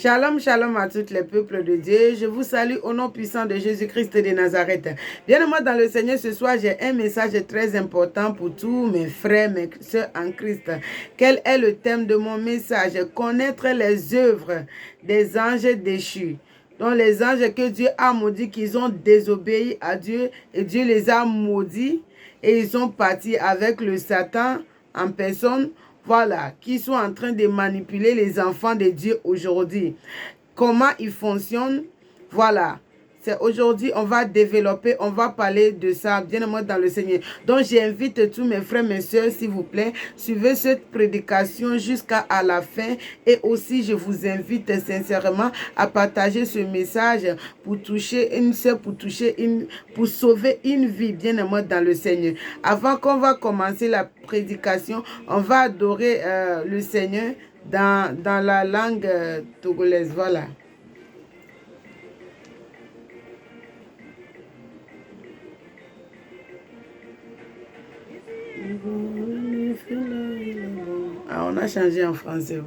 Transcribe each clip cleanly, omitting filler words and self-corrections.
Shalom, shalom à tous les peuples de Dieu. Je vous salue au nom puissant de Jésus-Christ de Nazareth. Bien-aimés dans le Seigneur, ce soir, j'ai un message très important pour tous mes frères, mes soeurs en Christ. Quel est le thème de mon message? Connaître les œuvres des anges déchus. Donc les anges que Dieu a maudits, qu'ils ont désobéi à Dieu et Dieu les a maudits et ils sont partis avec le Satan en personne. Voilà, qui sont en train de manipuler les enfants de Dieu aujourd'hui. Comment ils fonctionnent? Voilà. C'est aujourd'hui, on va développer, on va parler de ça, bien aimé dans le Seigneur. Donc, j'invite tous mes frères, mes soeurs, s'il vous plaît, suivez cette prédication jusqu'à la fin. Et aussi, je vous invite sincèrement à partager ce message pour toucher une soeur, pour sauver une vie, bien aimé dans le Seigneur. Avant qu'on va commencer la prédication, on va adorer le Seigneur dans la langue togolaise. Voilà. Ah, on a changé en français.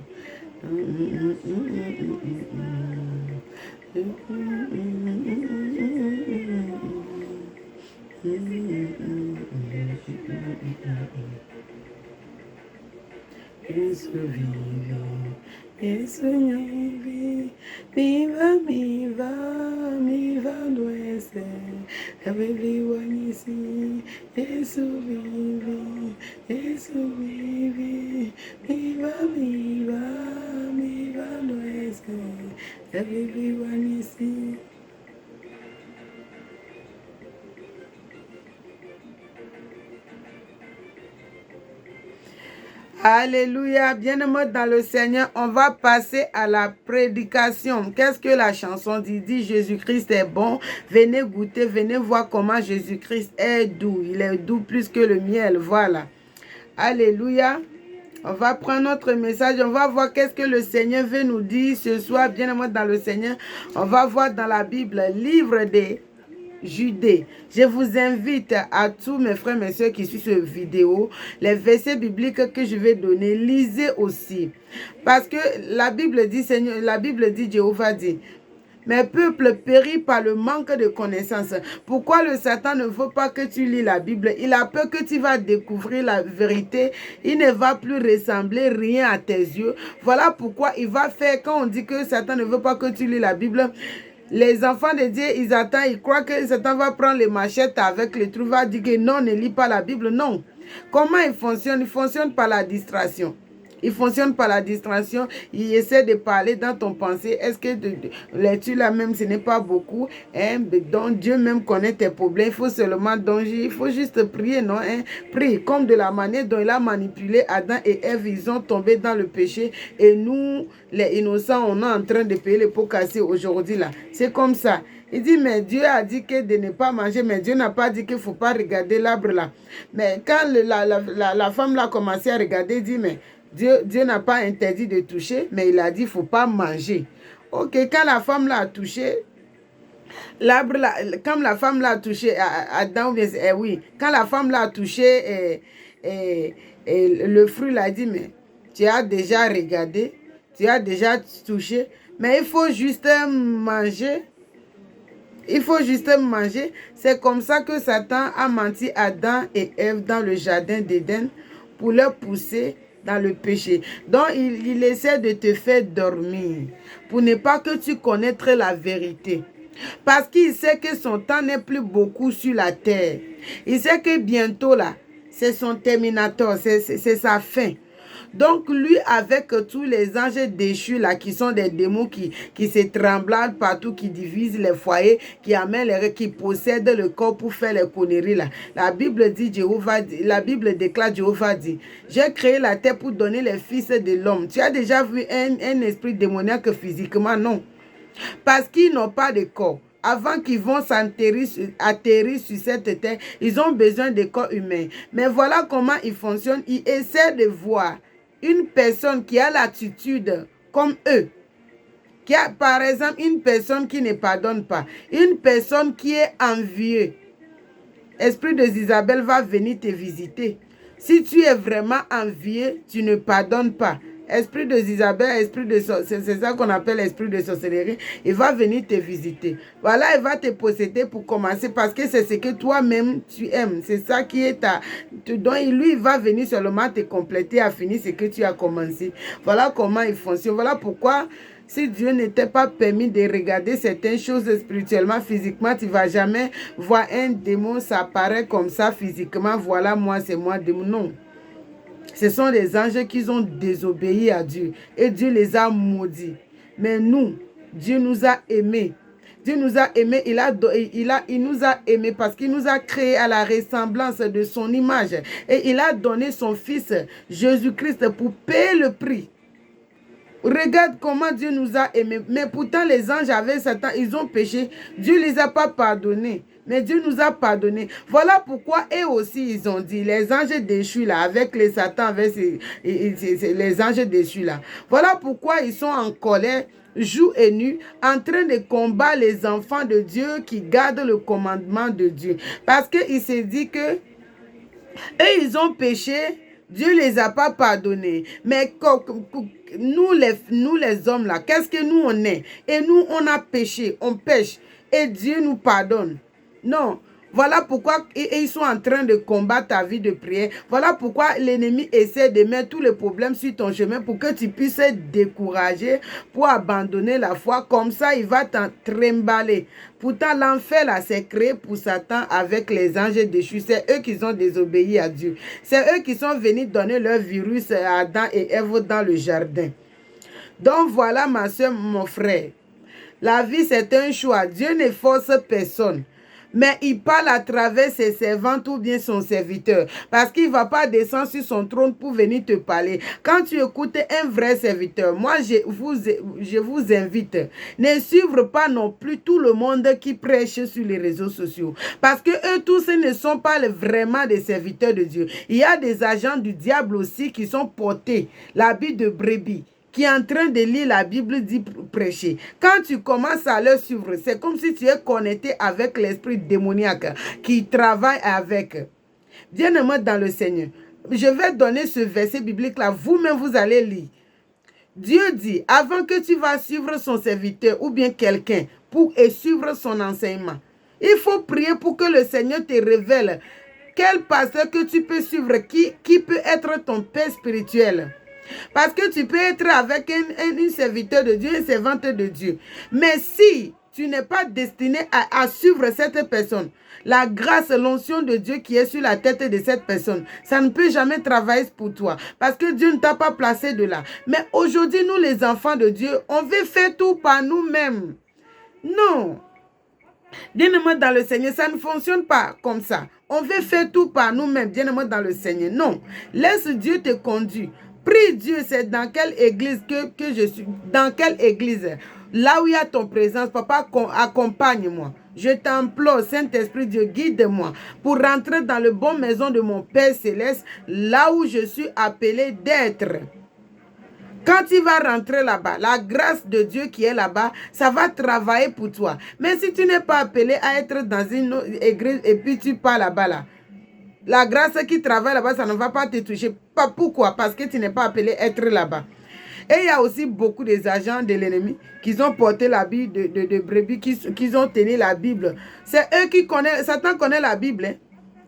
Alléluia, bien-aimés dans le Seigneur, on va passer à la prédication. Qu'est-ce que la chanson dit? Dit Jésus-Christ est bon, venez goûter, venez voir comment Jésus-Christ est doux. Il est doux plus que le miel, voilà. Alléluia. On va prendre notre message, on va voir qu'est-ce que le Seigneur veut nous dire ce soir, bien-aimés dans le Seigneur. On va voir dans la Bible, livre des Judée. Je vous invite à tous mes frères, mes soeurs qui suivent cette vidéo, les versets bibliques que je vais donner, lisez aussi. Parce que la Bible dit, Seigneur, la Bible dit, Jéhovah dit, mes peuples périssent par le manque de connaissances. Pourquoi le Satan ne veut pas que tu lis la Bible? Il a peur que tu vas découvrir la vérité. Il ne va plus ressembler rien à tes yeux. Voilà pourquoi il va faire, quand on dit que Satan ne veut pas que tu lis la Bible, les enfants de Dieu, ils attendent, ils croient que Satan va prendre les machettes avec les trous, va dire que non, ne lis pas la Bible. Non. Comment il fonctionne? Il fonctionne par la distraction. Il fonctionne par la distraction. Il essaie de parler dans ton pensée. Est-ce que lecture là même, ce n'est pas beaucoup? Hein? Donc Dieu même connaît tes problèmes. Il faut seulement danger. Il faut juste prier, non? Hein? Prie comme de la manière dont il a manipulé Adam et Ève. Ils ont tombé dans le péché. Et nous, les innocents, on est en train de payer les pots cassés aujourd'hui là. C'est comme ça. Il dit, mais Dieu a dit que de ne pas manger, mais Dieu n'a pas dit qu'il ne faut pas regarder l'arbre là. Mais quand la femme là a commencé à regarder, il dit, mais Dieu n'a pas interdit de toucher, mais il a dit qu'il ne faut pas manger. Ok, quand la femme l'a touché, l'arbre là, quand la femme l'a touché, Adam, oui, quand la femme l'a touché, le fruit l'a dit, mais tu as déjà regardé, tu as déjà touché, mais il faut juste manger. Il faut juste manger. C'est comme ça que Satan a menti à Adam et Ève dans le jardin d'Éden pour leur pousser dans le péché. Donc, il essaie de te faire dormir pour ne pas que tu connaîtres la vérité. Parce qu'il sait que son temps n'est plus beaucoup sur la terre. Il sait que bientôt, là, c'est son terminateur, c'est sa fin. Donc lui, avec tous les anges déchus là, qui sont des démons qui se tremblent partout, qui divisent les foyers, qui amènent qui possèdent le corps pour faire les conneries là. La Bible dit, la Bible déclare, Jéhovah dit, j'ai créé la terre pour donner les fils de l'homme. Tu as déjà vu un esprit démoniaque physiquement? Non. Parce qu'ils n'ont pas de corps. Avant qu'ils vont atterrir sur cette terre, ils ont besoin de corps humains. Mais voilà comment ils fonctionnent. Ils essaient de voir une personne qui a l'attitude comme eux, qui a par exemple une personne qui ne pardonne pas, une personne qui est envieuse. Esprit de Isabelle va venir te visiter. Si tu es vraiment envieux, tu ne pardonnes pas. esprit de Isabelle, esprit de sorcellerie, c'est ça qu'on appelle l'esprit de sorcellerie, il va venir te visiter. Voilà, il va te posséder pour commencer parce que c'est ce que toi-même tu aimes. C'est ça qui est donc lui, il va venir seulement te compléter à finir ce que tu as commencé. Voilà comment il fonctionne. Voilà pourquoi si Dieu n'était pas permis de regarder certaines choses spirituellement, physiquement, tu ne vas jamais voir un démon s'apparaître comme ça physiquement. Voilà, moi, c'est moi, démon. Non. Ce sont des anges qui ont désobéi à Dieu et Dieu les a maudits. Mais nous, Dieu nous a aimés. Dieu nous a aimés, il nous a aimés parce qu'il nous a créés à la ressemblance de son image. Et il a donné son Fils Jésus-Christ pour payer le prix. Regarde comment Dieu nous a aimés. Mais pourtant, les anges avaient Satan, ils ont péché. Dieu ne les a pas pardonnés. Mais Dieu nous a pardonnés. Voilà pourquoi eux aussi, ils ont dit, les anges déchus là, avec les Satan, avec les anges déchus là. Voilà pourquoi ils sont en colère, jour et nuit, en train de combattre les enfants de Dieu qui gardent le commandement de Dieu. Parce qu'il s'est dit que eux, ils ont péché. Dieu ne les a pas pardonnés. Mais nous les hommes là, qu'est-ce que nous on est? Et nous, on a péché, on pêche. Et Dieu nous pardonne. Non. Voilà pourquoi ils sont en train de combattre ta vie de prière. Voilà pourquoi l'ennemi essaie de mettre tous les problèmes sur ton chemin pour que tu puisses être découragé, pour abandonner la foi. Comme ça, il va t'en trimballer. Pourtant, l'enfer là, c'est créé pour Satan avec les anges déchus. C'est eux qui ont désobéi à Dieu. C'est eux qui sont venus donner leur virus à Adam et Ève dans le jardin. Donc voilà, ma soeur, mon frère. La vie, c'est un choix. Dieu ne force personne. Mais il parle à travers ses servantes ou bien son serviteur. Parce qu'il ne va pas descendre sur son trône pour venir te parler. Quand tu écoutes un vrai serviteur, moi je vous invite, ne suivre pas non plus tout le monde qui prêche sur les réseaux sociaux. Parce que eux tous ne sont pas vraiment des serviteurs de Dieu. Il y a des agents du diable aussi qui sont portés l'habit de brebis, qui est en train de lire la Bible, dit prêcher. Quand tu commences à le suivre, c'est comme si tu es connecté avec l'esprit démoniaque qui travaille avec. Bien-aimé dans le Seigneur, je vais donner ce verset biblique-là. Vous-même, vous allez lire. Dieu dit, avant que tu vas suivre son serviteur ou bien quelqu'un pour suivre son enseignement, il faut prier pour que le Seigneur te révèle quel pasteur que tu peux suivre, qui peut être ton père spirituel. Parce que tu peux être avec un serviteur de Dieu, une servante de Dieu. Mais si tu n'es pas destiné à suivre cette personne, la grâce, l'onction de Dieu qui est sur la tête de cette personne, ça ne peut jamais travailler pour toi. Parce que Dieu ne t'a pas placé de là. Mais aujourd'hui, nous les enfants de Dieu, on veut faire tout par nous-mêmes. Non. Bien-aimé dans le Seigneur, ça ne fonctionne pas comme ça. On veut faire tout par nous-mêmes, bien-aimé dans le Seigneur. Non. Laisse Dieu te conduire. Prie Dieu, c'est dans quelle église que je suis. Dans quelle église? Là où il y a ton présence, papa, accompagne-moi. Je t'implore, Saint-Esprit Dieu, guide-moi pour rentrer dans le bon maison de mon Père Céleste, là où je suis appelé d'être. Quand tu vas rentrer là-bas, la grâce de Dieu qui est là-bas, ça va travailler pour toi. Mais si tu n'es pas appelé à être dans une église et puis tu pars là-bas, là, la grâce qui travaille là-bas, ça ne va pas te toucher. Pas pourquoi? Parce que tu n'es pas appelé à être là-bas. Et il y a aussi beaucoup des agents de l'ennemi qui ont porté l'habit de brebis, qui ont tenu la Bible. C'est eux qui connaissent, Satan connaît la Bible. Hein?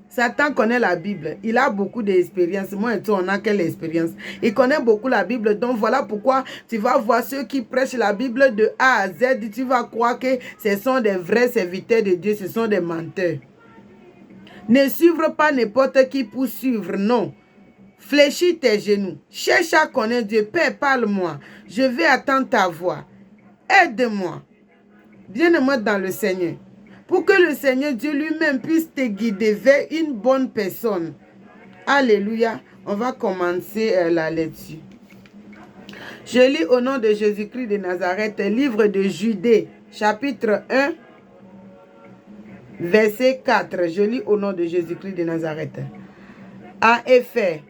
Satan connaît la Bible. Il a beaucoup d'expérience. Moi et toi, on a quelle expérience? Il connaît beaucoup la Bible. Donc voilà pourquoi tu vas voir ceux qui prêchent la Bible de A à Z. Tu vas croire que ce sont des vrais serviteurs de Dieu. Ce sont des menteurs. Ne suivre pas n'importe qui pour suivre, non. Fléchis tes genoux. Cherche à connaître Dieu. Père, parle-moi. Je vais attendre ta voix. Aide-moi. Bien-aimé dans le Seigneur. Pour que le Seigneur Dieu lui-même puisse te guider vers une bonne personne. Alléluia. On va commencer la lecture. Je lis au nom de Jésus-Christ de Nazareth, livre de Judée, chapitre 1, verset 4. Je lis au nom de Jésus-Christ de Nazareth. En effet,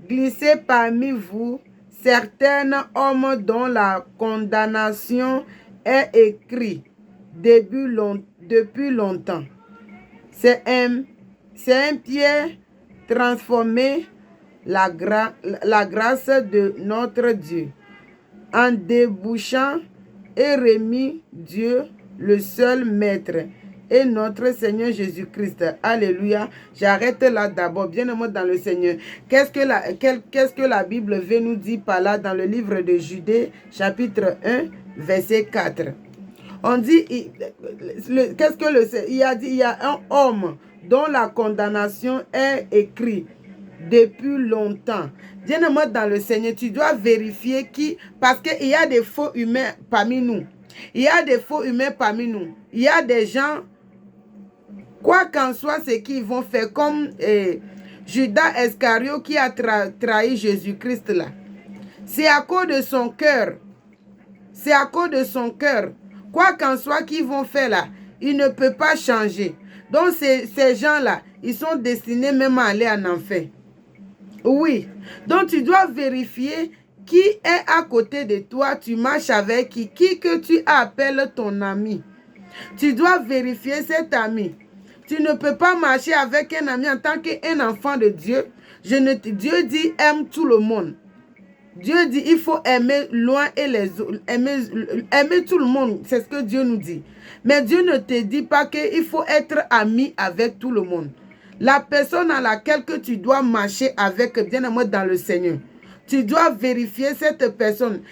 glissez parmi vous certains hommes dont la condamnation est écrite depuis longtemps. C'est un pierre transformé la grâce de notre Dieu, en débouchant et remis Dieu, le seul Maître, et notre Seigneur Jésus-Christ. Alléluia. J'arrête là d'abord. Bien-aimé dans le Seigneur. Qu'est-ce que la Bible veut nous dire par là dans le livre de Judée, chapitre 1, verset 4. On dit, qu'est-ce que il a dit? Il y a un homme dont la condamnation est écrite depuis longtemps. Bien-aimé dans le Seigneur, tu dois vérifier qui, parce qu'il y a des faux humains parmi nous. Il y a des faux humains parmi nous. Il y a des gens, quoi qu'en soit ce qu'ils vont faire, comme Judas Iscariot qui a trahi Jésus-Christ là. C'est à cause de son cœur. C'est à cause de son cœur. Quoi qu'en soit qu'ils vont faire là, il ne peut pas changer. Donc ces gens-là, ils sont destinés même à aller en enfer. Oui. Donc tu dois vérifier qui est à côté de toi. Tu marches avec qui que tu appelles ton ami. Tu dois vérifier cet ami. Tu ne peux pas marcher avec un ami en tant qu'un enfant de Dieu. Dieu dit aime tout le monde. Dieu dit il faut aimer loin et les autres. Aimer tout le monde, c'est ce que Dieu nous dit. Mais Dieu ne te dit pas qu'il faut être ami avec tout le monde. La personne à laquelle que tu dois marcher avec, bien-aimé dans le Seigneur, tu dois vérifier cette personne.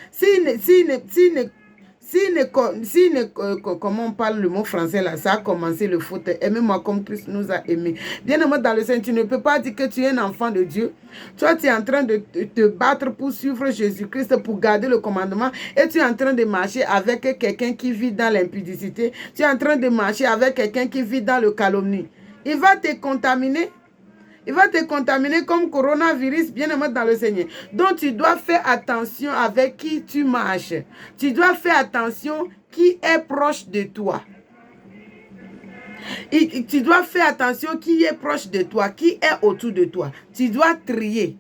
Comment on parle le mot français là, ça a commencé le faute. Aimez-moi comme Christ nous a aimés. Bien-aimé dans le Seigneur, tu ne peux pas dire que tu es un enfant de Dieu. Toi, tu es en train de te battre pour suivre Jésus-Christ, pour garder le commandement. Et tu es en train de marcher avec quelqu'un qui vit dans l'impudicité. Tu es en train de marcher avec quelqu'un qui vit dans le calomnie. Il va te contaminer. Il va te contaminer comme coronavirus, bien-aimé dans le Seigneur. Donc, tu dois faire attention avec qui tu marches. Tu dois faire attention qui est proche de toi. Et tu dois faire attention qui est proche de toi, qui est autour de toi. Tu dois trier.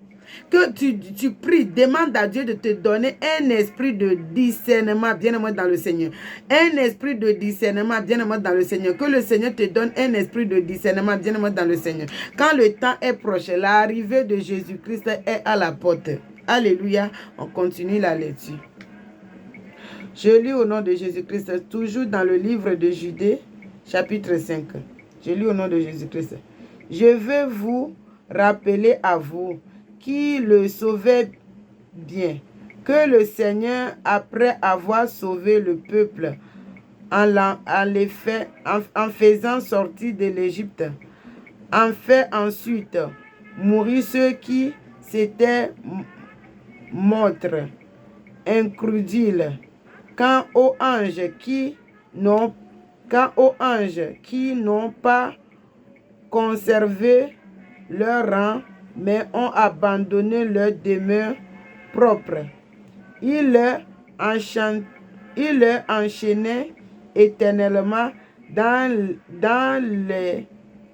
Que tu pries, demande à Dieu de te donner un esprit de discernement, bien-aimé dans le Seigneur. Un esprit de discernement, bien-aimé dans le Seigneur. Que le Seigneur te donne un esprit de discernement, bien-aimé dans le Seigneur. Quand le temps est proche, l'arrivée de Jésus-Christ est à la porte. Alléluia. On continue la lecture. Je lis au nom de Jésus-Christ, toujours dans le livre de Judée, chapitre 5. Je lis au nom de Jésus-Christ. Je veux vous rappeler à vous qui le sauvait bien, que le Seigneur, après avoir sauvé le peuple, en faisant sortir de l'Égypte, en fait ensuite mourir ceux qui s'étaient montrés incrédules, quant aux anges qui n'ont pas conservé leur rang, mais ont abandonné leur demeure propre. Il leur enchaînait éternellement dans les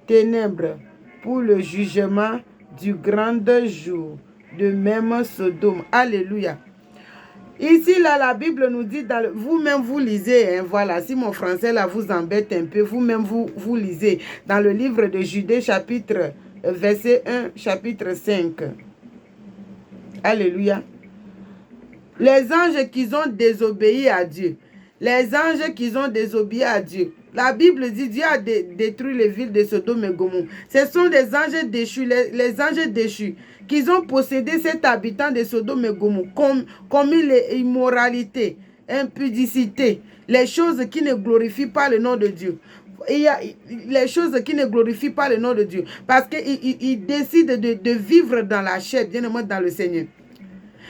ténèbres pour le jugement du grand jour, de même Sodome. Alléluia. Ici, là, la Bible nous dit, vous-même, vous lisez, hein, voilà, si mon français, là, vous embête un peu, vous-même, vous lisez, dans le livre de Judée, verset 1, chapitre 5. Alléluia. Les anges qui ont désobéi à Dieu. Les anges qui ont désobéi à Dieu. La Bible dit Dieu a détruit les villes de Sodome et Gomorrhe. Ce sont des anges déchus, les anges déchus, qui ont possédé cet habitant de Sodome et Gomorrhe, commis l'immoralité, impudicité, les choses qui ne glorifient pas le nom de Dieu. Il y a les choses qui ne glorifient pas le nom de Dieu. Parce qu'il décide de vivre dans la chair, bien aimé dans le Seigneur.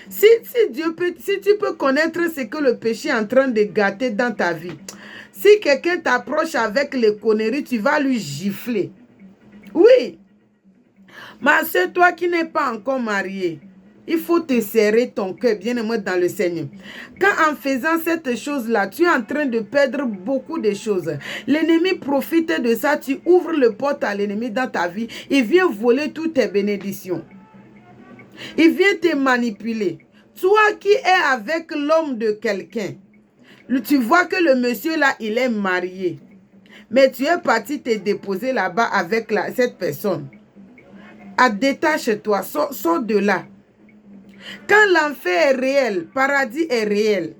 Si tu peux connaître ce que le péché est en train de gâter dans ta vie, si quelqu'un t'approche avec les conneries, tu vas lui gifler. Oui. Ma soeur, toi qui n'es pas encore mariée, il faut te serrer ton cœur, bien-aimé dans le Seigneur. Quand en faisant cette chose-là, tu es en train de perdre beaucoup de choses. L'ennemi profite de ça, tu ouvres le porte à l'ennemi dans ta vie. Il vient voler toutes tes bénédictions. Il vient te manipuler. Toi qui es avec l'homme de quelqu'un, tu vois que le monsieur là, il est marié. Mais tu es parti te déposer là-bas avec cette personne. Détache-toi, sors de là. Quand l'enfer est réel, paradis est réel.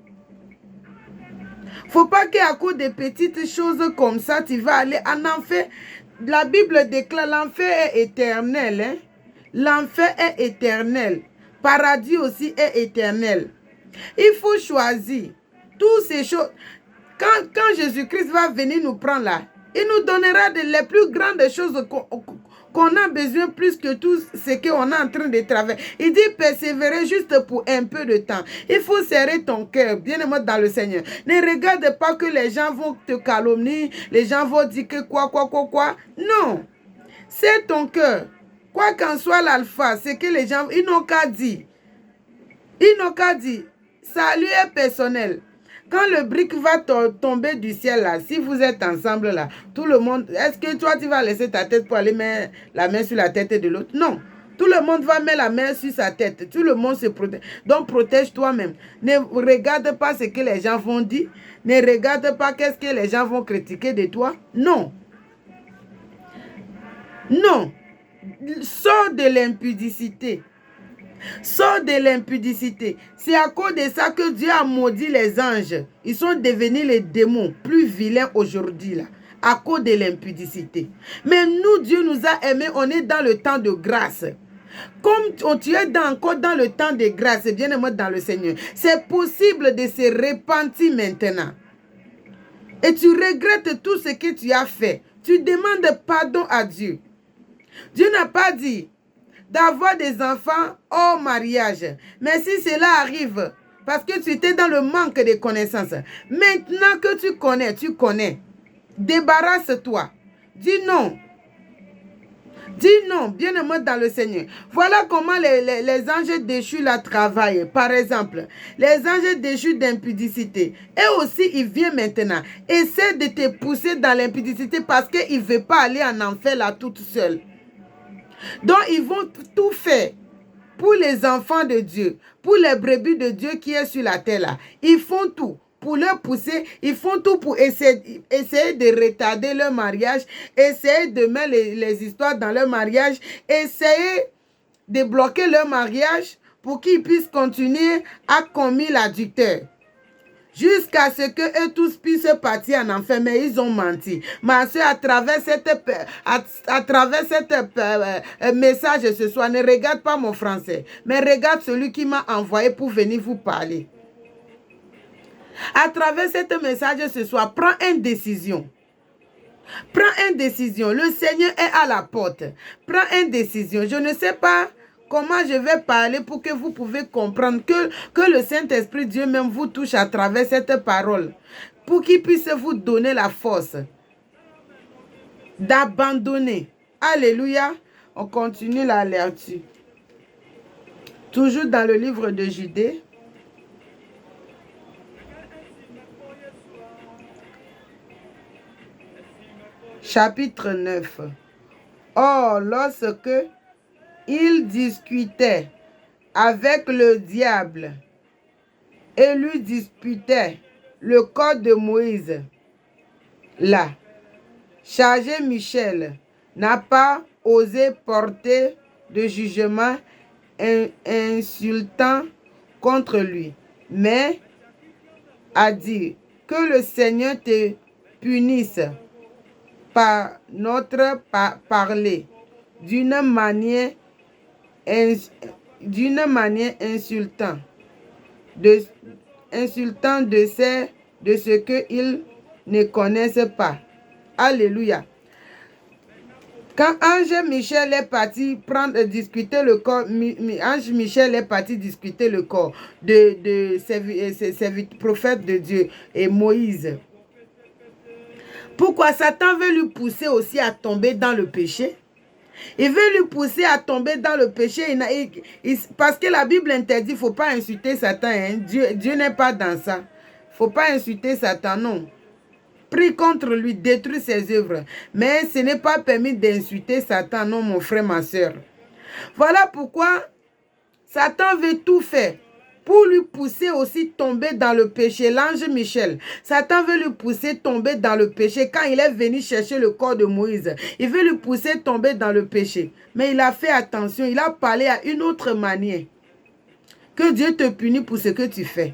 Faut pas qu'à cause de petites choses comme ça, tu vas aller en enfer. La Bible déclare l'enfer est éternel. Hein? L'enfer est éternel. Paradis aussi est éternel. Il faut choisir. Toutes ces choses. Quand Jésus-Christ va venir nous prendre là, il nous donnera les plus grandes choses qu'on a besoin plus que tout ce qu'on est en train de travailler. Il dit persévérer juste pour un peu de temps. Il faut serrer ton cœur, bien-aimé dans le Seigneur. Ne regarde pas que les gens vont te calomnier, les gens vont dire que quoi. Non. C'est ton cœur. Quoi qu'en soit l'alpha, c'est que les gens, ils n'ont qu'à dire. Ils n'ont qu'à dire. Salut est personnel. Quand le brick va tomber du ciel là, si vous êtes ensemble là, tout le monde, est-ce que toi tu vas laisser ta tête pour aller mettre la main sur la tête de l'autre? Non. Tout le monde va mettre la main sur sa tête. Tout le monde se protège. Donc protège toi-même. Ne regarde pas ce que les gens vont dire. Ne regarde pas qu'est-ce que les gens vont critiquer de toi. Non. Non. Sors de l'impudicité. Sors de l'impudicité. C'est à cause de ça que Dieu a maudit les anges. Ils sont devenus les démons plus vilains aujourd'hui là. À cause de l'impudicité. Mais nous, Dieu nous a aimés. On est dans le temps de grâce. Comme tu es encore dans le temps de grâce, bien aimé dans le Seigneur, c'est possible de se repentir maintenant. Et tu regrettes tout ce que tu as fait. Tu demandes pardon à Dieu. Dieu n'a pas dit d'avoir des enfants hors mariage. Mais si cela arrive, parce que tu étais dans le manque de connaissances, maintenant que tu connais. Débarrasse-toi. Dis non. Dis non, bien-aimé dans le Seigneur. Voilà comment les anges déchus la travaillent. Par exemple, les anges déchus d'impudicité. Et aussi, ils viennent maintenant. Essaie de te pousser dans l'impudicité parce qu'ils ne veulent pas aller en enfer là toute seule. Donc, ils vont tout faire pour les enfants de Dieu, pour les brebis de Dieu qui est sur la terre là. Ils font tout pour leur pousser. Ils font tout pour essayer de retarder leur mariage, essayer de mettre les histoires dans leur mariage, essayer de bloquer leur mariage pour qu'ils puissent continuer à commettre l'adultère. Jusqu'à ce qu'eux tous puissent partir en enfer, mais ils ont menti. Ma soeur, à travers cette message ce soir, ne regarde pas mon français, mais regarde celui qui m'a envoyé pour venir vous parler. À travers cette message ce soir, prends une décision. Prends une décision. Le Seigneur est à la porte. Prends une décision. Je ne sais pas comment je vais parler pour que vous pouvez comprendre que le Saint-Esprit Dieu même vous touche à travers cette parole. Pour qu'il puisse vous donner la force d'abandonner. Alléluia. On continue la lecture. Toujours dans le livre de Judée. Chapitre 9. Or, lorsque il discutait avec le diable et lui disputait le corps de Moïse, là, chargé Michel n'a pas osé porter de jugement insultant contre lui, mais a dit que le Seigneur te punisse par notre parler d'une manière insultante de ce qu'ils ne connaissent pas. Alléluia. Quand Ange Michel est parti discuter le corps, Ange Michel est parti discuter le corps de ces prophètes de Dieu et Moïse. Pourquoi Satan veut lui pousser aussi à tomber dans le péché? Il veut lui pousser à tomber dans le péché. Parce que la Bible interdit, il ne faut pas insulter Satan. Hein? Dieu n'est pas dans ça. Il ne faut pas insulter Satan, non. Prie contre lui, détruis ses œuvres. Mais ce n'est pas permis d'insulter Satan, non, mon frère, ma soeur. Voilà pourquoi Satan veut tout faire pour lui pousser aussi tomber dans le péché. L'ange Michel, Satan veut lui pousser tomber dans le péché. Quand il est venu chercher le corps de Moïse, il veut lui pousser tomber dans le péché. Mais il a fait attention, il a parlé à une autre manière. Que Dieu te punisse pour ce que tu fais.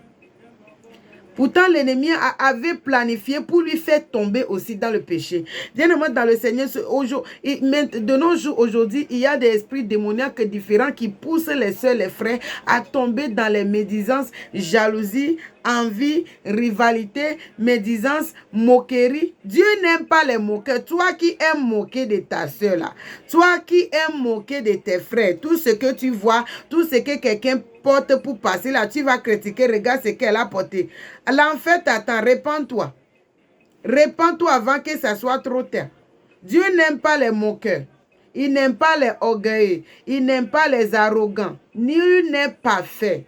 Pourtant, l'ennemi avait planifié pour lui faire tomber aussi dans le péché. Bien-aimé dans le Seigneur, de nos jours, aujourd'hui, il y a des esprits démoniaques différents qui poussent les soeurs, les frères à tomber dans les médisances, jalousie, envie, rivalité, médisance, moquerie. Dieu n'aime pas les moqueurs. Toi qui aimes moquer de ta soeur là, toi qui aimes moquer de tes frères, tout ce que tu vois, tout ce que quelqu'un porte pour passer là, tu vas critiquer, regarde ce qu'elle a porté. L'enfer t'attend, répands-toi. Répands-toi avant que ça soit trop tard. Dieu n'aime pas les moqueurs. Il n'aime pas les orgueilleux. Il n'aime pas les arrogants. Nul n'est parfait.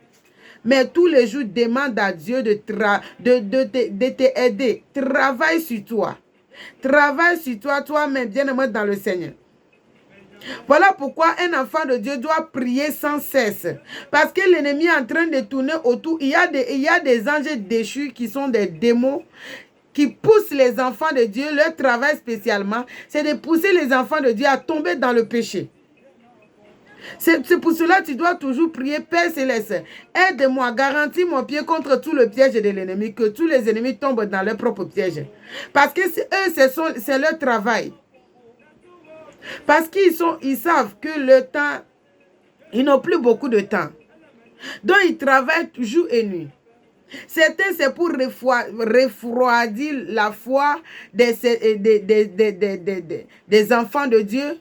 Mais tous les jours, demande à Dieu de t'aider. Travaille sur toi. Travaille sur toi, toi-même, bien-aimé dans le Seigneur. Voilà pourquoi un enfant de Dieu doit prier sans cesse. Parce que l'ennemi est en train de tourner autour. Il y a des anges déchus qui sont des démons qui poussent les enfants de Dieu. Leur travail spécialement, c'est de pousser les enfants de Dieu à tomber dans le péché. C'est pour cela que tu dois toujours prier, Père Céleste, aide-moi, garantis mon pied contre tout le piège de l'ennemi, que tous les ennemis tombent dans leur propre piège. Parce que eux, c'est leur travail. Parce qu'ils savent que le temps, ils n'ont plus beaucoup de temps. Donc, ils travaillent jour et nuit. Certains, c'est pour refroidir la foi des enfants de Dieu.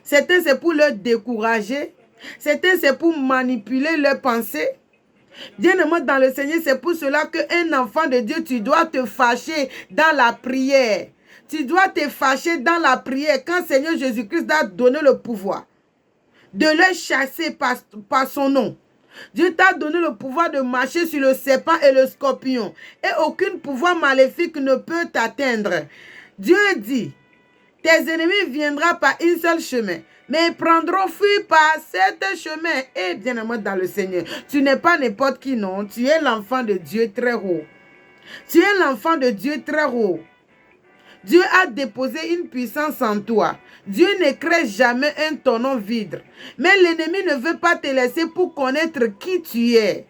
Certains, c'est pour leur décourager. Certains, c'est pour manipuler leurs pensées. Bien-aimé dans le Seigneur, c'est pour cela qu'un enfant de Dieu, tu dois te fâcher dans la prière. Tu dois te fâcher dans la prière quand Seigneur Jésus-Christ t'a donné le pouvoir de les chasser par son nom. Dieu t'a donné le pouvoir de marcher sur le serpent et le scorpion. Et aucun pouvoir maléfique ne peut t'atteindre. Dieu dit, tes ennemis viendront par un seul chemin, mais ils prendront fuir par sept chemins. Et bien-aimé dans le Seigneur, tu n'es pas n'importe qui, non. Tu es l'enfant de Dieu très haut. Tu es l'enfant de Dieu très haut. Dieu a déposé une puissance en toi. Dieu ne crée jamais un tonneau vide. Mais l'ennemi ne veut pas te laisser pour connaître qui tu es.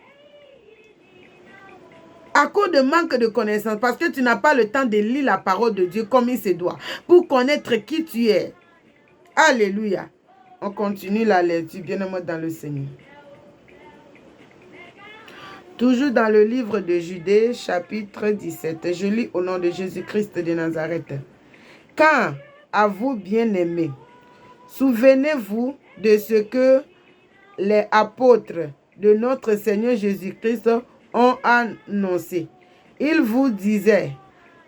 À cause de manque de connaissance, parce que tu n'as pas le temps de lire la parole de Dieu comme il se doit, pour connaître qui tu es. Alléluia. On continue la lecture, bien-aimé dans le Seigneur. Toujours dans le livre de Judée, chapitre 17. Je lis au nom de Jésus-Christ de Nazareth. Quand, à vous bien-aimés, souvenez-vous de ce que les apôtres de notre Seigneur Jésus-Christ ont annoncé. Ils vous disaient,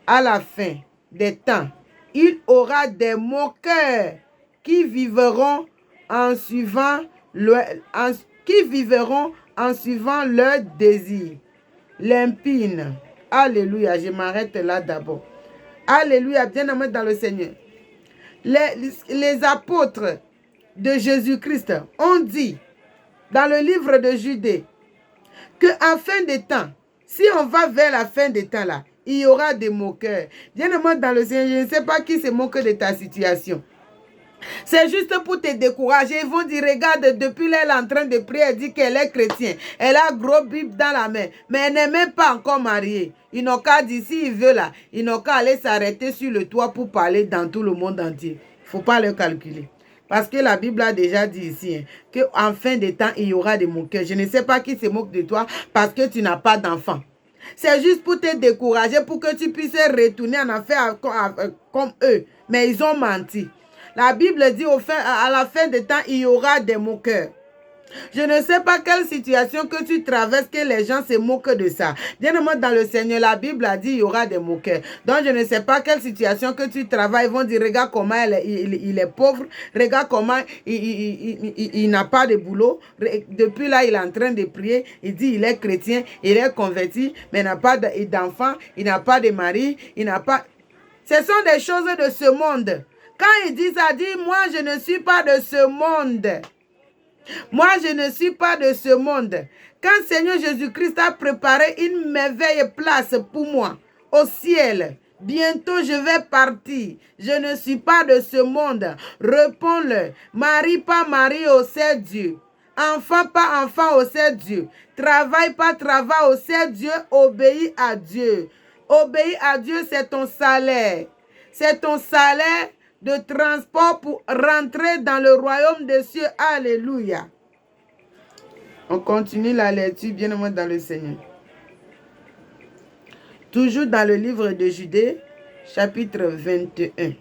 à la fin des temps, il y aura des moqueurs qui vivront en suivant leur désir. L'impine. Alléluia. Je m'arrête là d'abord. Alléluia. Bien-aimé dans le Seigneur. Les apôtres de Jésus-Christ ont dit dans le livre de Judée qu'en fin de temps, si on va vers la fin des temps là, il y aura des moqueurs. Bien-aimé dans le Seigneur, je ne sais pas qui se moque de ta situation. C'est juste pour te décourager. Ils vont dire, regarde, depuis là, elle est en train de prier, elle dit qu'elle est chrétienne. Elle a gros Bible dans la main, mais elle n'est même pas encore mariée. Ils n'ont qu'à dire, s'ils veulent là, ils n'ont qu'à aller s'arrêter sur le toit pour parler dans tout le monde entier. Il ne faut pas le calculer. Parce que la Bible a déjà dit ici hein, qu'en fin de temps, il y aura des moqueurs. Je ne sais pas qui se moque de toi parce que tu n'as pas d'enfant. C'est juste pour te décourager, pour que tu puisses retourner en enfer comme eux. Mais ils ont menti. La Bible dit à la fin des temps, il y aura des moqueurs. Je ne sais pas quelle situation que tu traverses, que les gens se moquent de ça. Bien-aimé dans le Seigneur, la Bible a dit il y aura des moqueurs. Donc je ne sais pas quelle situation que tu travailles. Ils vont dire, regarde comment il est pauvre. Regarde comment il n'a pas de boulot. Depuis là, il est en train de prier. Il dit il est chrétien, il est converti, mais il n'a pas d'enfant, il n'a pas de mari, il n'a pas... Ce sont des choses de ce monde. Quand il dit ça, dit, moi je ne suis pas de ce monde. Moi, je ne suis pas de ce monde. Quand Seigneur Jésus-Christ a préparé une merveilleuse place pour moi au ciel, bientôt je vais partir. Je ne suis pas de ce monde. Réponds-le. Marie, pas Marie, au sein Dieu. Enfant, pas enfant, au sein Dieu. Travail, pas travail, au sein Dieu. Obéis à Dieu. Obéis à Dieu, c'est ton salaire. C'est ton salaire de transport pour rentrer dans le royaume des cieux. Alléluia. On continue la lecture, bien-aimé dans le Seigneur. Toujours dans le livre de Judée, chapitre 21.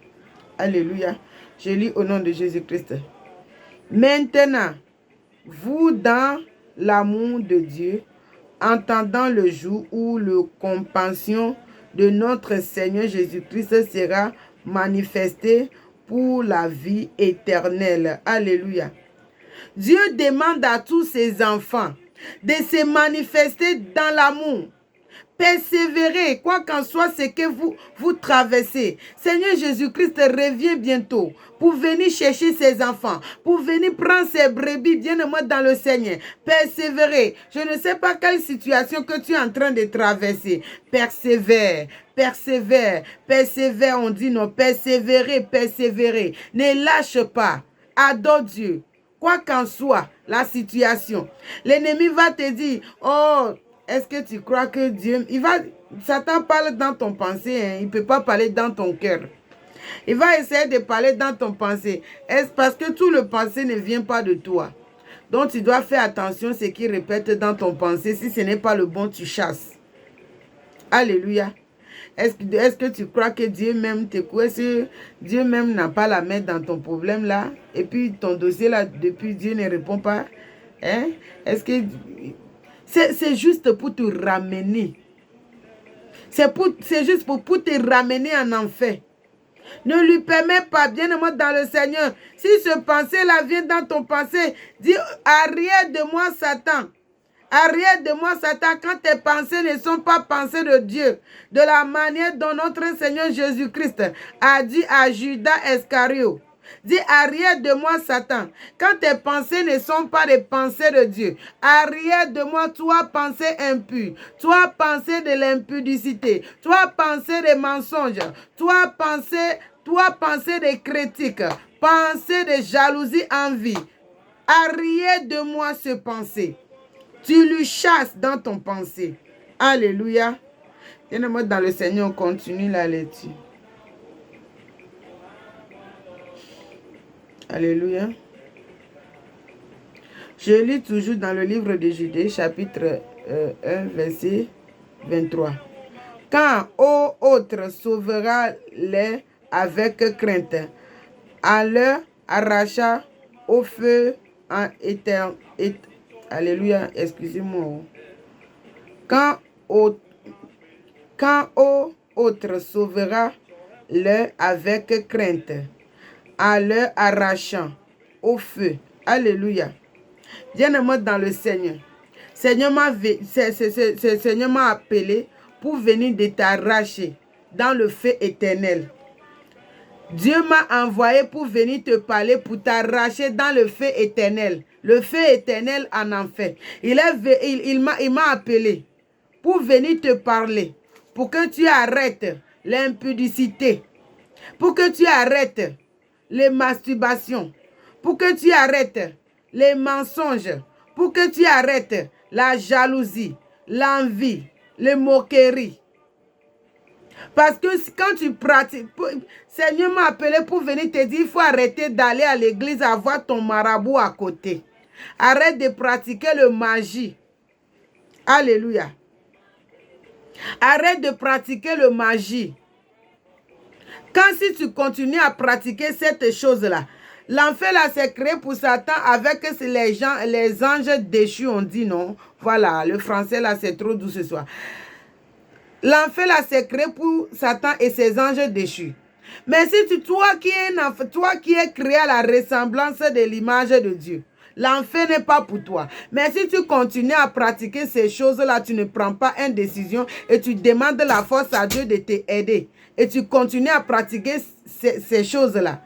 Alléluia. Je lis au nom de Jésus-Christ. Maintenant, vous dans l'amour de Dieu, entendant le jour où le compassion de notre Seigneur Jésus-Christ sera manifesté pour la vie éternelle. Alléluia. Dieu demande à tous ses enfants de se manifester dans l'amour. Persévérez, quoi qu'en soit ce que vous traversez. Seigneur Jésus-Christ revient bientôt pour venir chercher ses enfants, pour venir prendre ses brebis bien-aimés dans le Seigneur. Persévérez. Je ne sais pas quelle situation que tu es en train de traverser. Persévère, persévère, persévère. On dit non, persévérez, persévérez. Ne lâche pas. Adore Dieu. Quoi qu'en soit la situation. L'ennemi va te dire, oh, est-ce que tu crois que Dieu... Satan parle dans ton pensée, hein? Il ne peut pas parler dans ton cœur. Il va essayer de parler dans ton pensée. Est-ce parce que tout le pensée ne vient pas de toi? Donc tu dois faire attention à ce qu'il répète dans ton pensée. Si ce n'est pas le bon, tu chasses. Alléluia. Est-ce que tu crois que Dieu même t'écoute? Est-ce que Dieu même n'a pas la main dans ton problème là? Et puis ton dossier là, depuis Dieu ne répond pas? Hein? Est-ce que... C'est juste pour te ramener. C'est juste pour te ramener en enfer. Ne lui permets pas, bien-aimé dans le Seigneur. Si ce pensée-là vient dans ton pensée, dis, arrière de moi, Satan. Arrière de moi, Satan, quand tes pensées ne sont pas pensées de Dieu, de la manière dont notre Seigneur Jésus-Christ a dit à Judas Iscario. Dis, arrière de moi, Satan, quand tes pensées ne sont pas des pensées de Dieu. Arrière de moi, toi, pensée impure. Toi, pensée de l'impudicité. Toi, pensée des mensonges. Toi, pensée des critiques. Pensée de jalousie, envie. Arrière de moi, ce pensée. Tu lui chasses dans ton pensée. Alléluia. Bien-aimé dans le Seigneur, on continue la lecture. Alléluia. Je lis toujours dans le livre de Judée, chapitre 1, verset 23. Quand, ô autre, sauvera-les avec crainte, en leur arracha au feu en éternel. Alléluia, excusez-moi. Quand, ô autre, sauvera-les avec crainte, en leur arrachant au feu. Alléluia. Bien-aimé dans le Seigneur. Seigneur m'a appelé pour venir de t'arracher dans le feu éternel. Dieu m'a envoyé pour venir te parler, pour t'arracher dans le feu éternel. Le feu éternel en enfer. Il m'a appelé pour venir te parler, pour que tu arrêtes l'impudicité, pour que tu arrêtes les masturbations, pour que tu arrêtes les mensonges, pour que tu arrêtes la jalousie, l'envie, les moqueries. Parce que quand tu pratiques, Seigneur m'a appelé pour venir te dire, il faut arrêter d'aller à l'église, avoir ton marabout à côté. Arrête de pratiquer le magie. Alléluia. Arrête de pratiquer le magie. Quand si tu continues à pratiquer cette chose-là, l'enfer là c'est créé pour Satan avec les anges déchus, on dit non. Voilà, le français là c'est trop doux ce soir. L'enfer là c'est créé pour Satan et ses anges déchus. Mais si toi qui es créé à la ressemblance de l'image de Dieu, l'enfer n'est pas pour toi. Mais si tu continues à pratiquer ces choses-là, tu ne prends pas une décision et tu demandes la force à Dieu de t'aider. Et tu continues à pratiquer ces choses-là.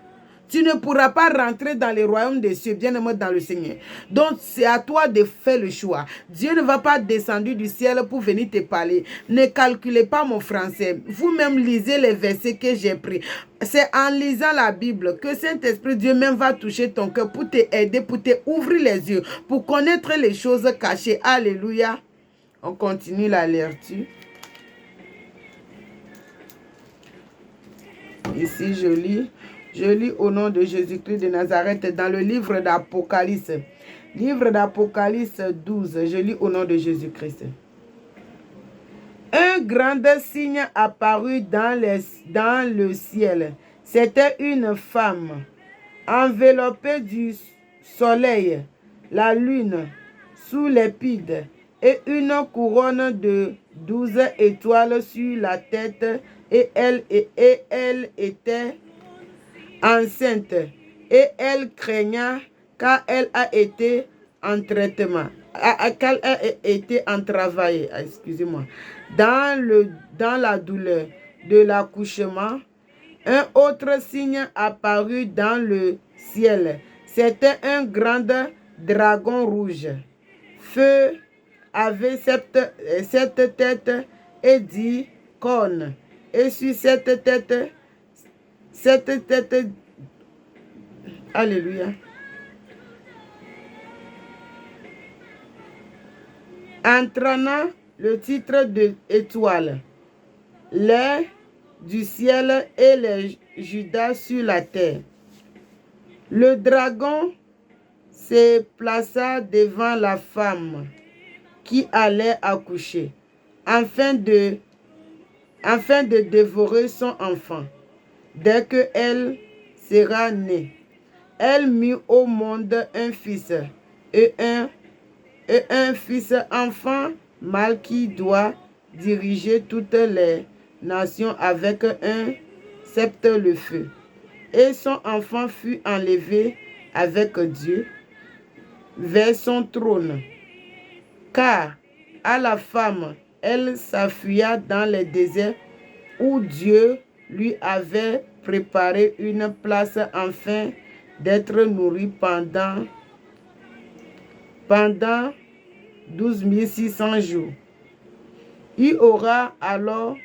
tu ne pourras pas rentrer dans le royaume des cieux, bien-aimé dans le Seigneur. Donc, c'est à toi de faire le choix. Dieu ne va pas descendre du ciel pour venir te parler. Ne calculez pas mon français. Vous-même lisez les versets que j'ai pris. C'est en lisant la Bible que Saint-Esprit Dieu même va toucher ton cœur pour te aider, pour te ouvrir les yeux, pour connaître les choses cachées. Alléluia. On continue la lecture. Ici, je lis au nom de Jésus-Christ de Nazareth dans le livre d'Apocalypse. Livre d'Apocalypse 12, je lis au nom de Jésus-Christ. Un grand signe apparut dans le ciel. C'était une femme enveloppée du soleil, la lune sous l'épide et une couronne de 12 étoiles sur la tête. Et elle était enceinte et elle craignait car elle a été en traitement, car elle a été en travail, excusez-moi, dans la douleur de l'accouchement. Un autre signe apparut dans le ciel. C'était un grand dragon rouge. Feu avait sept têtes et 10 cornes. Et sur cette tête, alléluia, entraînant le titre de étoile, l'air du ciel et les Judas sur la terre. Le dragon se plaça devant la femme qui allait accoucher, afin de dévorer son enfant. Dès qu'elle sera née, elle mit au monde un fils et un fils enfant mâle qui doit diriger toutes les nations avec un sceptre le feu. Et son enfant fut enlevé avec Dieu vers son trône. Car à la femme, elle s'enfuya dans les déserts où Dieu lui avait préparé une place afin d'être nourrie pendant 12 600 jours. Il y aura alors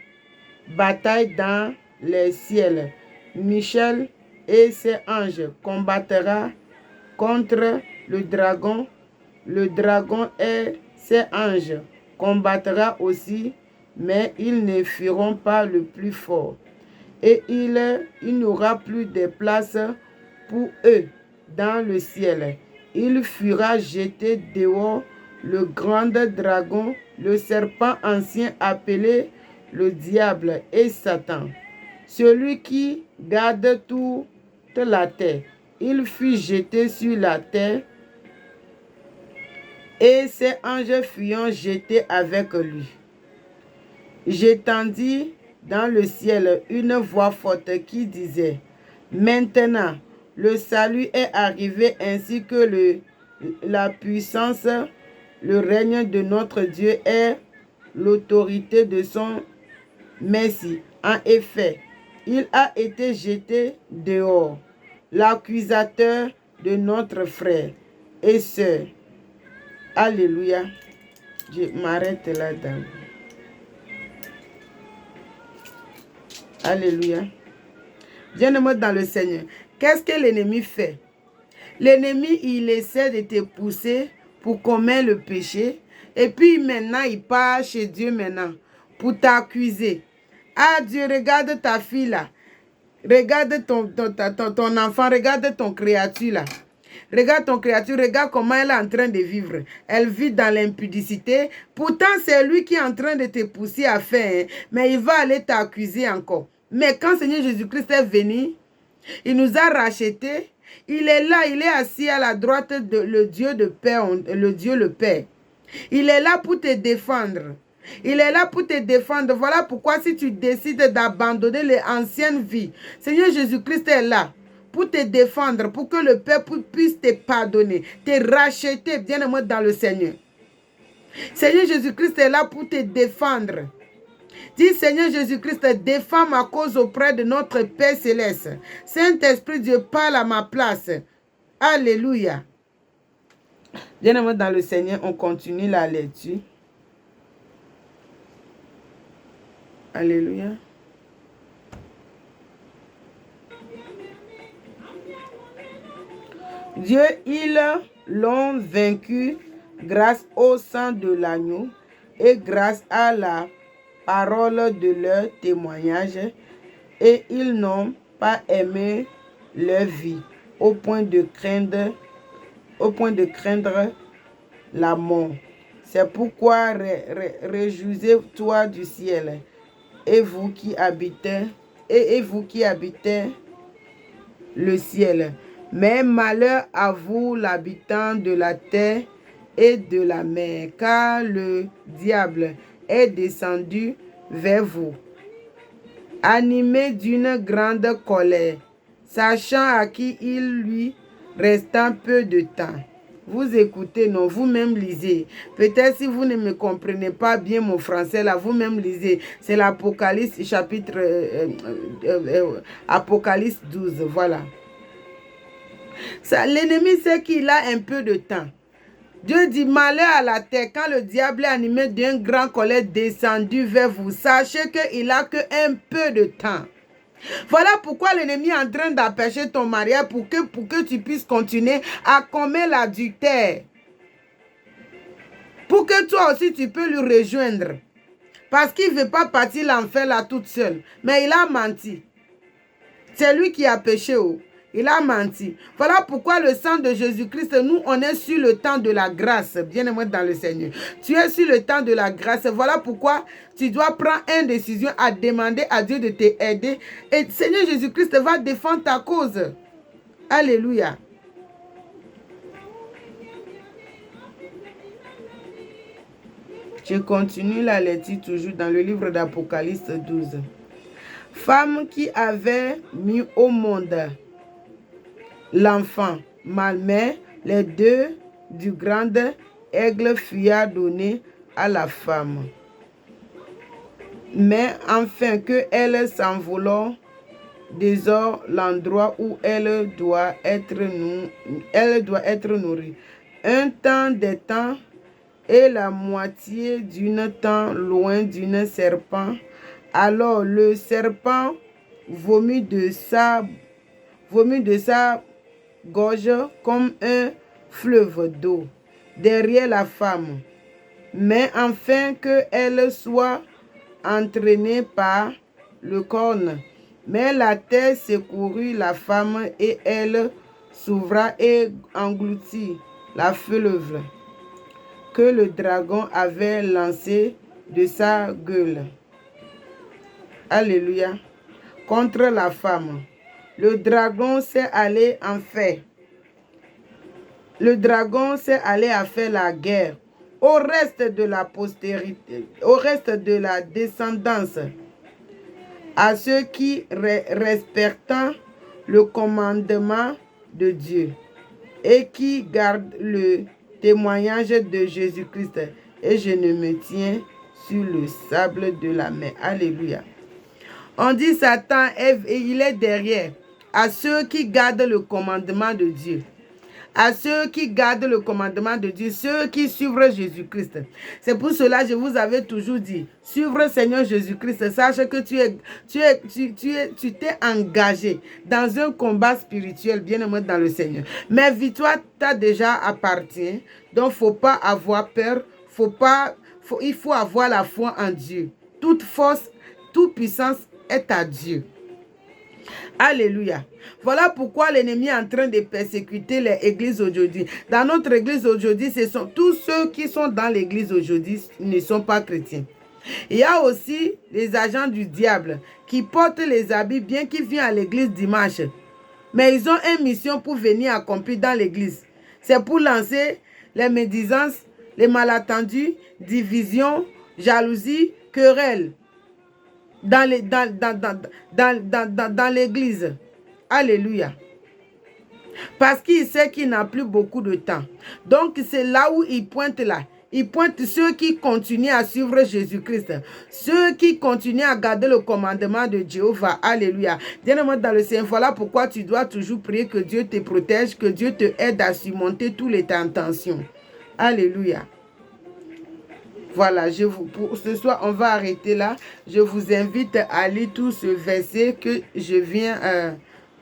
bataille dans les ciels. Michel et ses anges combattront contre le dragon. Le dragon et ses anges combattra aussi, mais ils ne feront pas le plus fort. Et il n'y aura plus de place pour eux dans le ciel. Il fera jeter dehors le grand dragon, le serpent ancien appelé le diable et Satan, celui qui garde toute la terre. Il fut jeté sur la terre et ses anges furent jetés avec lui. J'entendis dans le ciel une voix forte qui disait: Maintenant, le salut est arrivé ainsi que la puissance, le règne de notre Dieu et l'autorité de son Messie. En effet, il a été jeté dehors, l'accusateur de notre frère et sœur. Alléluia. Je m'arrête là-dedans. Alléluia. Bien-aimé dans le Seigneur, qu'est-ce que l'ennemi fait? L'ennemi, il essaie de te pousser pour commettre le péché. Et puis maintenant, il part chez Dieu maintenant pour t'accuser. Ah Dieu, regarde ta fille là. Regarde ton enfant, regarde ton créature là. Regarde ton créature, regarde comment elle est en train de vivre. Elle vit dans l'impudicité. Pourtant, c'est lui qui est en train de te pousser à faire. Mais il va aller t'accuser encore. Mais quand Seigneur Jésus-Christ est venu, il nous a rachetés. Il est là, il est assis à la droite de le Dieu de paix, le Dieu le Père. Il est là pour te défendre. Il est là pour te défendre. Voilà pourquoi si tu décides d'abandonner les anciennes vies, Seigneur Jésus-Christ est là pour te défendre, pour que le Père puisse te pardonner, te racheter, bien-aimé dans le Seigneur. Seigneur Jésus-Christ est là pour te défendre. Dis, Seigneur Jésus-Christ, défends ma cause auprès de notre Père céleste. Saint-Esprit, Dieu, parle à ma place. Alléluia. Bien-aimés dans le Seigneur, on continue la lecture. Alléluia. Dieu, ils l'ont vaincu grâce au sang de l'agneau et grâce à la parole de leur témoignage, et ils n'ont pas aimé leur vie au point de craindre la mort. C'est pourquoi réjouissez-toi du ciel, et vous qui habitez le ciel. Mais malheur à vous, l'habitant de la terre et de la mer, car le diable est descendu vers vous, animé d'une grande colère, sachant à qui il lui reste un peu de temps. Vous écoutez, non, vous-même lisez. Peut-être si vous ne me comprenez pas bien mon français, là, vous-même lisez. C'est l'Apocalypse, chapitre Apocalypse 12, voilà. L'ennemi sait qu'il a un peu de temps. Dieu dit, malheur à la terre, quand le diable est animé d'une grande colère descendu vers vous, sachez qu'il a que un peu de temps. Voilà pourquoi l'ennemi est en train d'empêcher ton mariage pour que tu puisses continuer à commettre l'adultère. Pour que toi aussi tu peux lui rejoindre. Parce qu'il ne veut pas partir l'enfer là toute seule. Mais il a menti. C'est lui qui a péché. Il a menti. Voilà pourquoi le sang de Jésus-Christ, nous, on est sur le temps de la grâce. Bien-aimé dans le Seigneur. Tu es sur le temps de la grâce. Voilà pourquoi tu dois prendre une décision à demander à Dieu de t'aider. Et Seigneur Jésus-Christ va défendre ta cause. Alléluia. Je continue la lecture toujours dans le livre d'Apocalypse 12. Femme qui avait mis au monde l'enfant malmé, les deux du grand aigle furent donnés à la femme. Mais enfin que elle s'envolât désordre l'endroit où elle doit être nourrie. Un temps des temps et la moitié d'un temps loin d'un serpent. Alors le serpent vomit de sa gorge comme un fleuve d'eau derrière la femme. Mais afin qu'elle soit entraînée par le corne. Mais la terre secourut la femme et elle s'ouvra et engloutit la fleuve que le dragon avait lancé de sa gueule. Alléluia. Contre la femme. Le dragon s'est allé en fait. Le dragon s'est allé à faire la guerre au reste de la postérité, au reste de la descendance, à ceux qui respectent le commandement de Dieu et qui gardent le témoignage de Jésus-Christ. Et je ne me tiens sur le sable de la mer. Alléluia. On dit Satan, et il est derrière à ceux qui gardent le commandement de Dieu. À ceux qui gardent le commandement de Dieu, ceux qui suivent Jésus-Christ. C'est pour cela que je vous avais toujours dit, suivre Seigneur Jésus-Christ, sache que tu t'es engagé dans un combat spirituel, bien aimé dans le Seigneur. Mais victoire t'a déjà appartient, donc il ne faut pas avoir peur, il faut avoir la foi en Dieu. Toute force, toute puissance est à Dieu. Alléluia. Voilà pourquoi l'ennemi est en train de persécuter les églises aujourd'hui. Dans notre église aujourd'hui, ce sont tous ceux qui sont dans l'église aujourd'hui ne sont pas chrétiens. Il y a aussi les agents du diable qui portent les habits bien qu'ils viennent à l'église dimanche. Mais ils ont une mission pour venir accomplir dans l'église. C'est pour lancer les médisances, les malentendus, divisions, jalousie, querelles. Dans l'église. Alléluia. Parce qu'il sait qu'il n'a plus beaucoup de temps. Donc c'est là où il pointe là. Il pointe ceux qui continuent à suivre Jésus-Christ. Ceux qui continuent à garder le commandement de Jéhovah. Alléluia. Bien-aimé dans le Seigneur, voilà pourquoi tu dois toujours prier que Dieu te protège, que Dieu te aide à surmonter toutes les tentations. Alléluia. Voilà, pour ce soir, on va arrêter là. Je vous invite à lire tout ce verset que je viens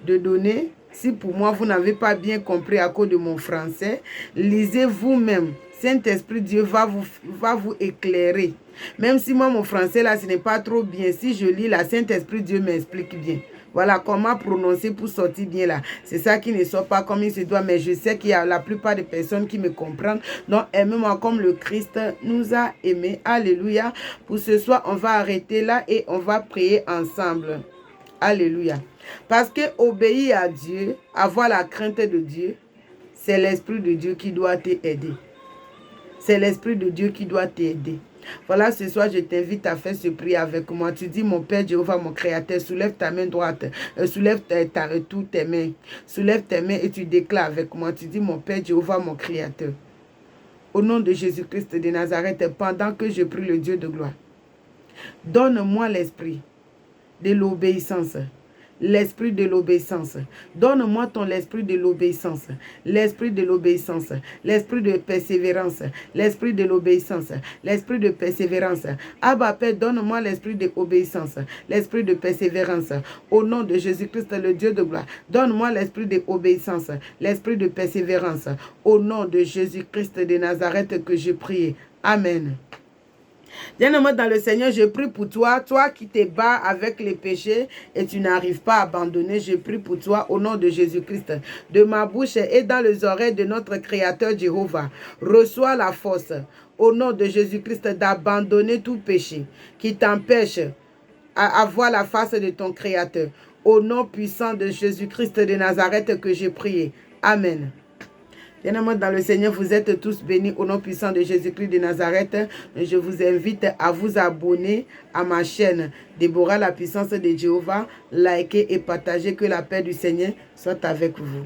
de donner. Si pour moi, vous n'avez pas bien compris à cause de mon français, lisez vous-même. Saint-Esprit Dieu va vous éclairer. Même si moi, mon français, là, ce n'est pas trop bien. Si je lis la Saint-Esprit Dieu m'explique bien. Voilà comment prononcer pour sortir bien là. C'est ça qui ne sort pas comme il se doit. Mais je sais qu'il y a la plupart des personnes qui me comprennent. Donc, aimez-moi comme le Christ nous a aimés. Alléluia. Pour ce soir, on va arrêter là et on va prier ensemble. Alléluia. Parce que obéir à Dieu, avoir la crainte de Dieu, c'est l'Esprit de Dieu qui doit t'aider. C'est l'Esprit de Dieu qui doit t'aider. Voilà, ce soir, je t'invite à faire ce prière avec moi. Tu dis, mon Père Jéhovah, mon Créateur, soulève ta main droite, soulève toutes tes mains. Soulève tes mains et tu déclares avec moi. Tu dis, mon Père Jéhovah, mon Créateur. Au nom de Jésus-Christ de Nazareth, pendant que je prie le Dieu de gloire, donne-moi l'esprit de l'obéissance. L'esprit de l'obéissance. Donne-moi ton esprit de l'obéissance. L'esprit de l'obéissance. L'esprit de persévérance. L'esprit de l'obéissance. L'esprit de persévérance. Abba Père, donne-moi l'esprit de obéissance. L'esprit de persévérance. Au nom de Jésus-Christ, le Dieu de gloire. Donne-moi l'esprit de obéissance. L'esprit de persévérance. Au nom de Jésus-Christ de Nazareth que je prie. Amen. Bien-aimé dans le Seigneur, je prie pour toi, toi qui te bats avec les péchés et tu n'arrives pas à abandonner. Je prie pour toi au nom de Jésus-Christ. De ma bouche et dans les oreilles de notre Créateur Jéhovah, reçois la force au nom de Jésus-Christ d'abandonner tout péché qui t'empêche à avoir la face de ton Créateur. Au nom puissant de Jésus-Christ de Nazareth que j'ai prié. Amen. Bien-aimés dans le Seigneur, vous êtes tous bénis au nom puissant de Jésus-Christ de Nazareth. Je vous invite à vous abonner à ma chaîne Déborah, la puissance de Jéhovah. Likez et partagez. Que la paix du Seigneur soit avec vous.